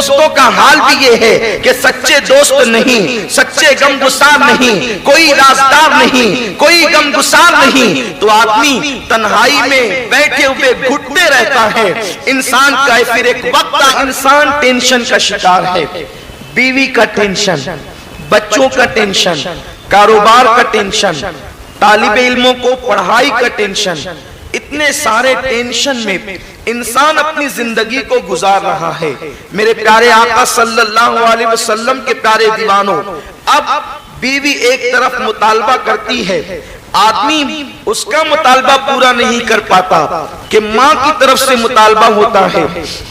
دوستوں کا حال بھی یہ ہے کہ سچے دوست نہیں، سچے غمگسار نہیں، کوئی رازدار نہیں، کوئی غمگسار نہیں، تو آدمی تنہائی میں بیٹھے ہوئے گھٹتے رہتا ہے۔ انسان کا پھر ایک وقت انسان ٹینشن کا شکار ہے، بیوی کا ٹینشن، بچوں کا ٹینشن، کاروبار کا ٹینشن، طالب علموں کو پڑھائی کا ٹینشن، اتنے سارے ٹینشن میں انسان اپنی زندگی کو گزار رہا ہے۔ میرے پیارے آقا صلی اللہ علیہ وسلم کے پیارے دیوانوں، اب بیوی ایک طرف مطالبہ کرتی ہے، آدمی اس کا مطالبہ پورا نہیں کر پاتا کہ ماں کی طرف سے مطالبہ ہوتا ہے،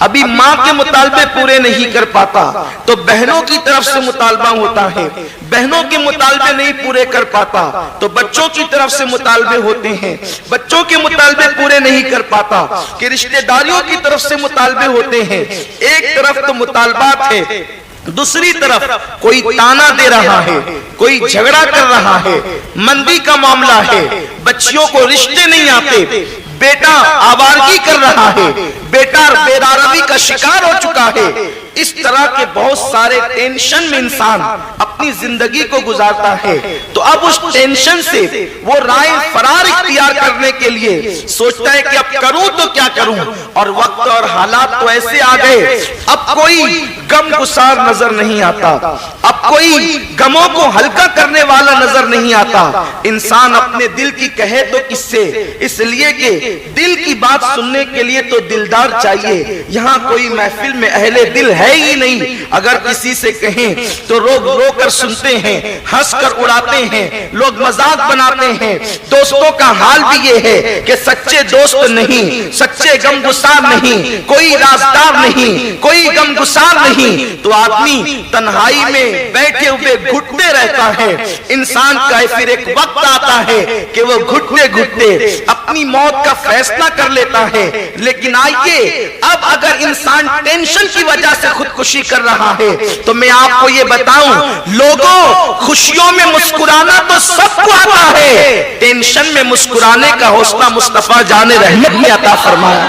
ابھی ماں کے مطالبے پورے نہیں کر پاتا تو بہنوں کی طرف سے مطالبہ ہوتا ہے، بہنوں کے مطالبے نہیں پورے کر پاتا تو بچوں کی طرف سے مطالبے ہوتے ہیں، بچوں کے مطالبے پورے نہیں کر پاتا کہ رشتہ داریوں کی طرف سے مطالبے ہوتے ہیں۔ ایک طرف تو مطالبات ہے، دوسری طرف کوئی تانا دے رہا ہے، کوئی جھگڑا کر رہا ہے، مندی کا معاملہ ہے، بچیوں کو رشتے نہیں آتے، بیٹا آوارگی کر رہا ہے، بیٹا بے-داروی کا شکار ہو چکا ہے۔ اس طرح کے بہت سارے ٹینشن میں انسان اپنی زندگی کو گزارتا ہے، تو اب اس ٹینشن سے وہ رائے فرار اختیار کرنے کے لیے سوچتا ہے کہ اب کروں تو کیا کروں، اور وقت اور حالات تو ایسے آ گئے، اب کوئی غم گسار نظر نہیں آتا، اب کوئی غموں کو ہلکا کرنے والا نظر نہیں آتا۔ انسان اپنے دل کی کہے تو کس سے، اس لیے کہ دل کی بات سننے کے لیے تو دلدار چاہیے۔ یہاں کوئی محفل میں اہل دل ہے ہی نہیں، اگر کسی سے کہیں تو رو رو کر سنتے ہیں، ہنس کر اڑاتے ہیں، لوگ مذاق بناتے ہیں۔ دوستوں کا حال بھی یہ ہے کہ سچے دوست نہیں، سچے غمگسار نہیں، کوئی رازدار نہیں، کوئی غمگسار نہیں، تو آدمی تنہائی میں بیٹھے ہوئے گھٹتے رہتا ہے۔ انسان کا پھر ایک وقت آتا ہے کہ وہ گھٹتے گھٹتے اپنی موت کا فیصلہ کر لیتا ہے۔ لیکن آئیے، اب اگر انسان ٹینشن کی وجہ سے خودکشی کر رہا ہے تو میں آپ کو یہ بتاؤں، لوگوں خوشیوں میں مسکرانا تو سب کو آتا ہے، ٹینشن میں مسکرانے کا حوصلہ مصطفیٰ جان رحمت نے عطا فرمایا۔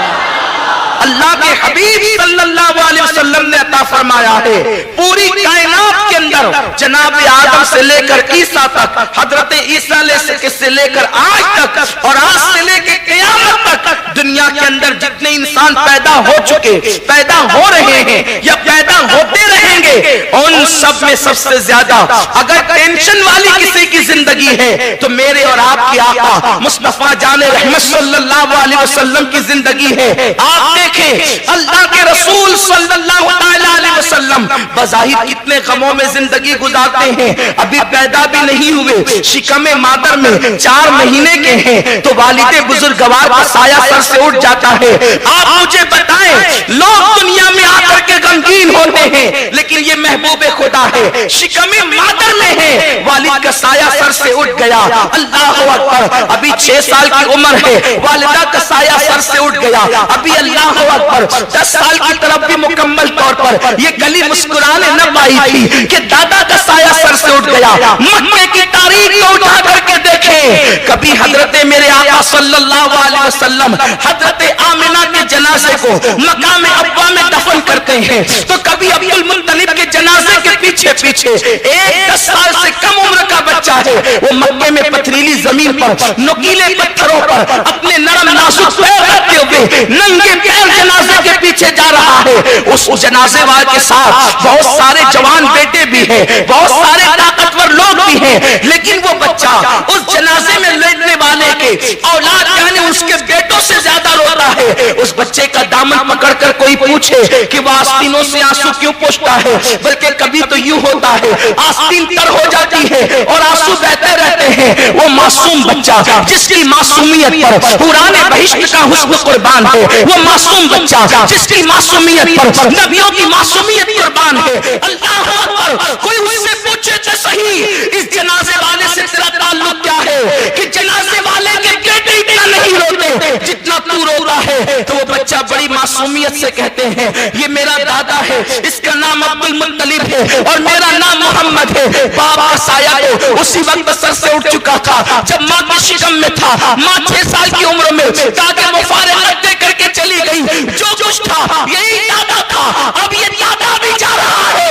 اللہ کے حبیب صلی اللہ علیہ وسلم نے عطا فرمایا ہے، پوری کائنات کے اندر جناب آدم سے لے کر عیسیٰ تک، حضرت عیسیٰ سے لے کر آج تک، اور آج سے لے کے قیامت تک دنیا کے اندر جتنے انسان پیدا ہو چکے، پیدا ہو رہے ہیں یا پیدا ہوتے رہیں گے، ان سب میں سب سے زیادہ اگر ٹینشن والی کسی کی زندگی ہے تو میرے اور آپ کی آقا مصطفیٰ جان رحمت صلی اللہ علیہ وسلم کی زندگی ہے۔ آپ دیکھیں اللہ کے رسول صلی اللہ علیہ وسلم بظاہر کتنے غموں میں زندگی گزارتے ہیں، ابھی پیدا بھی نہیں ہوئے، شکم مادر میں 4 مہینے کے ہیں تو والد بزرگوار کا سایہ سر سے اٹھ جاتا ہے۔ آپ مجھے بتائیں، لوگ دنیا میں آ کر کے غمگین ہوتے ہیں، لیکن یہ محبوب خدا ہے، شکم مادر میں ہے، والد کا سایہ سر سے اٹھ گیا، اللہ اکبر، ابھی 6 سال کی عمر ہے، والدہ کا سایہ سر سے اٹھ گیا، ابھی اللہ اکبر 10 سال کی طرف بھی مکمل طور پر یہ گلی مسکرانے نہ پائی تھی کہ دادا کا سایہ سر سے اٹھ گیا۔ مکے کی تاریخ کو اٹھا کر کے دیکھیں، کبھی حضرت میرے آقا صلی اللہ علیہ وسلم حضرت آمنہ کے جنازے کو مقام ابا میں دفن کرتے ہیں تو کبھی عبد المطلب کے جنازے کے پیچھے پیچھے ایک 10 سال سے کم عمر کا بچہ ہے، وہ مکے میں پتھریلی زمین پر نکیلے پتھروں پر اپنے نرم نازک پیر رکھتے ہوئے ننگے پیر جنازے کے پیچھے جا رہا ہے۔ اس جنازے والے کے ساتھ بہت سارے جوان بیٹے بھی ہیں، بہت سارے طاقتور لوگ بھی ہیں، لیکن وہ بچہ اس جنازے میں لیٹنے والے کے اولاد یعنی اس کے بیٹوں سے زیادہ روتا ہے۔ اس بچے کا دامن پکڑ کر کوئی پوچھے کہ وہ آستینوں سے آنسو کیوں پوچھتا ہے، بلکہ کبھی تو یوں ہوتا ہے آستین تر ہو جاتی ہے اور آنسو بہتے رہتے ہیں۔ وہ معصوم بچہ جس کی معصومیت پر قرآن بہشت کا حسن قربان ہے، وہ معصوم بچہ جس کی معصومیت پر نبیوں کی معصومیت قربان ہے۔ اللہ اکبر، کوئی اس سے پوچھے تو صحیح اس جنازے والے سے تیرا تعلق کیا ہے کہ جنازے والے کے بیٹے اتنا نہیں روتے جتنا تو روتا ہے، تو وہ بچہ بڑی معصومیت سے کہتے ہیں یہ میرا دادا ہے، اس کا نام عبد المطلب ہے اور میرا نام محمد ہے۔ باپ کا سایہ تو اسی وقت سر سے اٹھ چکا تھا جب ماں کی شکم میں تھا، ماں 6 سال کی عمر میں دادا مفارقت دے کر کے چلی گئی، جو کچھ تھا یہی دادا تھا، اب یہ دادا بھی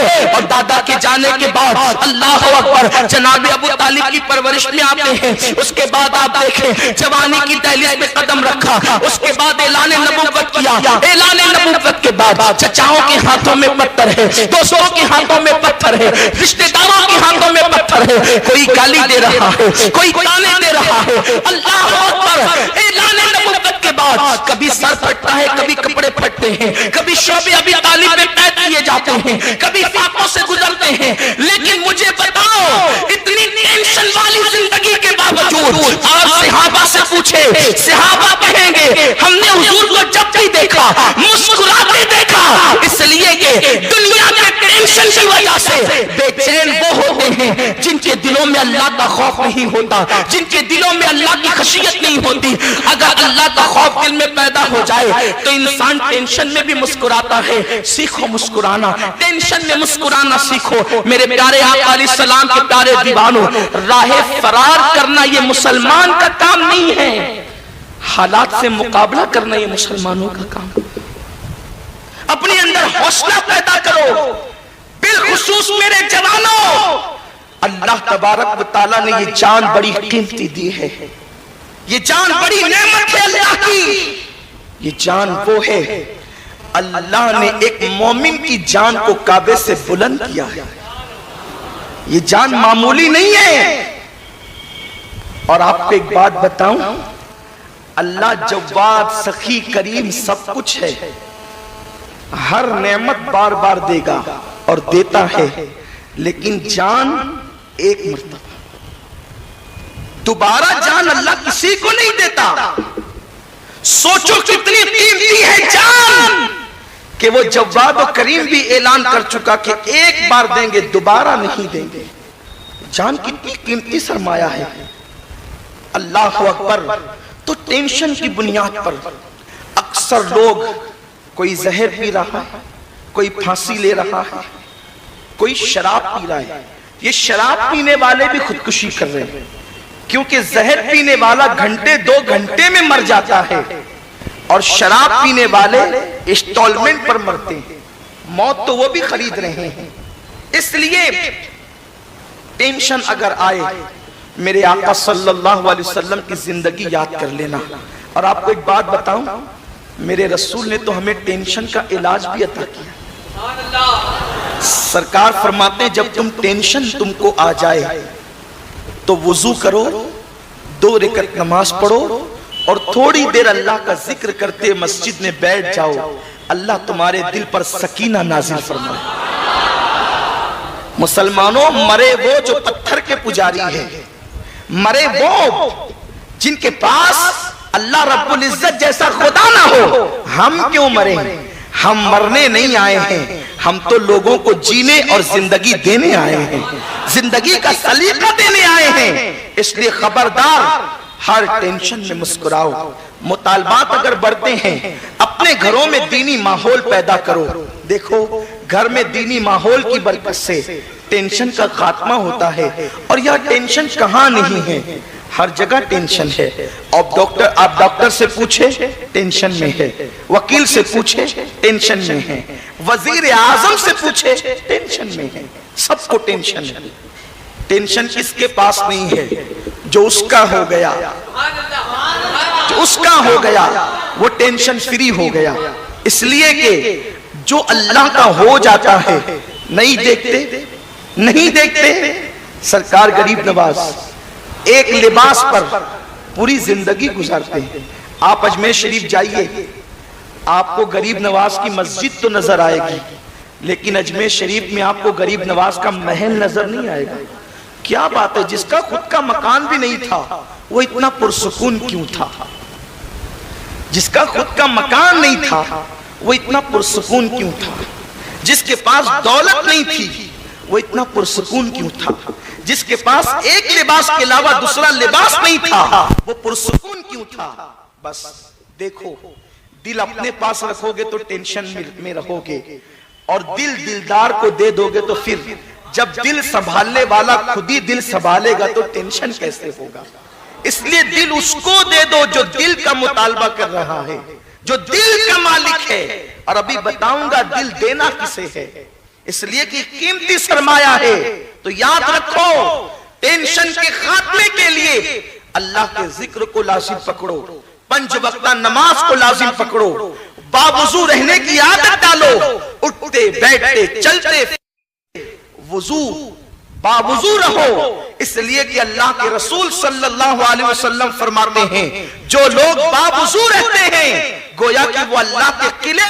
ہے اور دادا کے جانے کے بعد اللہ اکبر جناب ابو طالب کی پرورش میں آتے ہیں. اس کے بعد آپ دیکھیں جوانی کی دہلیز میں قدم رکھا, اس کے بعد اعلان نبوت کیا. اعلان نبوت کے بعد چچاؤں کے ہاتھوں میں پتھر ہے, دوستوں کے ہاتھوں میں پتھر ہے, رشتہ داروں کے ہاتھوں میں پتھر ہے. کوئی گالی دے رہا ہے, کوئی تانے دے رہا ہے. اللہ اکبر. اعلان نبوت کے بعد کبھی سر پھٹتا ہے, کبھی کپڑے پھٹتے ہیں, کبھی شعبے ابی طالب میں قید کیے جاتے ہیں, کبھی فاقوں سے گزرتے ہیں. لیکن مجھے بتاؤ اتنی ٹینشن والی زندگی کے باوجود آپ صحابہ سے پوچھے, صحابہ کہیں گے ہم نے حضور کو جب بھی دیکھا مسکراتے دیکھا, اس لیے کہ دنیا کے ٹینشن کی وجہ سے بے چین وہ ہوتے ہیں جن کے دلوں میں اللہ کا خوف نہیں ہوتا, جن کے دلوں میں اللہ کی خشیت نہیں ہوتی. اگر اللہ کا خوف دل میں پیدا ہو جائے تو انسان ٹینشن میں بھی مسکراتا ہے. سیکھو مسکرانا, ٹینشن میں مسکرانا سیکھو. میرے پیارے آقا علیہ السلام کے پیارے دیوانوں, راہ فرار کرنا یہ مسلمان کا کام نہیں ہے, حالات سے مقابلہ کرنا یہ مسلمانوں کا کام. اپنے اندر حوصلہ پیدا کرو, بالخصوص میرے جوانوں. اللہ تبارک و تعالیٰ نے یہ جان بڑی قیمتی دی ہے, یہ جان بڑی نعمت ہے اللہ کی. یہ جان وہ ہے, اللہ نے ایک مومن کی جان کو کعبے سے بلند کیا ہے. یہ جان معمولی نہیں ہے. اور آپ کو ایک بات بتاؤں, اللہ جواد سخی کریم سب کچھ ہے, ہر نعمت بار بار دے گا اور دیتا ہے, لیکن جان ایک مرتبہ, دوبارہ جان اللہ کسی کو نہیں دیتا. سوچو کتنی قیمتی ہے جان, کہ وہ جواد و کریم بھی اعلان کر چکا کہ ایک بار دیں گے, دوبارہ نہیں دیں گے. جان کتنی قیمتی سرمایہ ہے. اللہ اکبر. تو ٹینشن کی بنیاد پر اکثر لوگ, کوئی زہر پی رہا ہے, کوئی پھانسی لے رہا ہے, کوئی شراب پی رہا ہے. یہ شراب پینے والے بھی خودکشی کر رہے ہیں, کیونکہ زہر پینے والا گھنٹے 2 گھنٹے میں مر جاتا ہے اور شراب پینے والے انسٹالمنٹ پر مرتے ہیں. موت تو وہ بھی خرید رہے ہیں. اس لیے ٹینشن اگر آئے, میرے آقا صلی اللہ علیہ وسلم کی زندگی یاد کر لینا. اور آپ کو ایک بات بتاؤں, میرے رسول نے تو ہمیں ٹینشن کا علاج بھی عطا کیا. سرکار فرماتے ہیں جب ٹینشن تم کو آ جائے تو وضو کرو, 2 رکعت نماز پڑھو اور تھوڑی دیر اللہ کا ذکر کرتے مسجد میں بیٹھ جاؤ. اللہ تمہارے دل پر سکینہ نازل فرمائے. مسلمانوں, مرے وہ جو پتھر کے پجاری ہیں, مرے وہ جن کے پاس اللہ رب العزت جیسا خدا نہ ہو. ہم کیوں مرے؟ ہم مرنے نہیں آئے ہیں, ہم تو لوگوں کو جینے اور زندگی دینے آئے ہیں, زندگی کا سلیقہ دینے آئے ہیں. اس لیے خبردار, ہر ٹینشن میں مسکراؤ. مطالبات اگر بڑھتے ہیں, اپنے گھروں میں دینی ماحول پیدا کرو. دیکھو گھر میں دینی ماحول کی برکت سے ٹینشن کا خاتمہ ہوتا ہے. اور یہ ٹینشن کہاں نہیں ہے, ہر جگہ ٹینشن ہے. آپ ڈاکٹر سے پوچھے ٹینشن میں ہے, وکیل سے پوچھے ٹینشن میں ہے, وزیر اعظم سے پوچھے ٹینشن میں ہے. سب کو ٹینشن ہے. ٹینشن کس کے پاس نہیں ہے؟ جو اس کا ہو گیا, جو اس کا ہو گیا وہ ٹینشن فری ہو گیا. اس لیے کہ جو اللہ کا ہو جاتا ہے نہیں دیکھتے. سرکار غریب نواز ایک لباس پر پوری زندگی گزارتے ہیں. آپ اجمیر شریف جائیے, آپ کو غریب نواز کی مسجد تو نظر آئے گی, لیکن اجمیر شریف میں آپ کو غریب نواز کا محل نظر نہیں آئے گا. کیا بات ہے, جس کا خود کا مکان بھی نہیں تھا وہ اتنا پرسکون کیوں تھا؟ جس کا خود کا مکان نہیں تھا وہ اتنا پرسکون کیوں تھا؟ جس کے پاس دولت نہیں تھی وہ اتنا پرسکون کیوں تھا؟ جس کے پاس ایک لباس کے علاوہ دوسرا لباس نہیں تھا وہ پرسکون کیوں تھا؟ بس دیکھو, دل اپنے پاس رکھو گے تو ٹینشن میں رہو گے, اور دل دلدار کو دے دو گے تو پھر جب دل سنبھالنے والا خود ہی دل سنبھالے گا تو ٹینشن کیسے ہوگا؟ اس لیے دل اس کو دے دو جو دل کا مطالبہ کر رہا ہے, جو دل کا مالک ہے. اور ابھی بتاؤں گا دل دینا کسے ہے. اس لیے کہ قیمتی سرمایہ ہے. تو یاد رکھو ٹینشن کے خاتمے کے لیے اللہ کے ذکر کو لازم پکڑو, 5 وقتہ نماز کو لازم پکڑو, باوضو رہنے کی عادت ڈالو, اٹھتے بیٹھتے چلتے وضو باوضو رہو. اس لیے کہ اللہ کے رسول صلی اللہ علیہ وسلم فرماتے ہیں جو لوگ باوضو رہتے ہیں گویا کہ وہ اللہ کے قلعے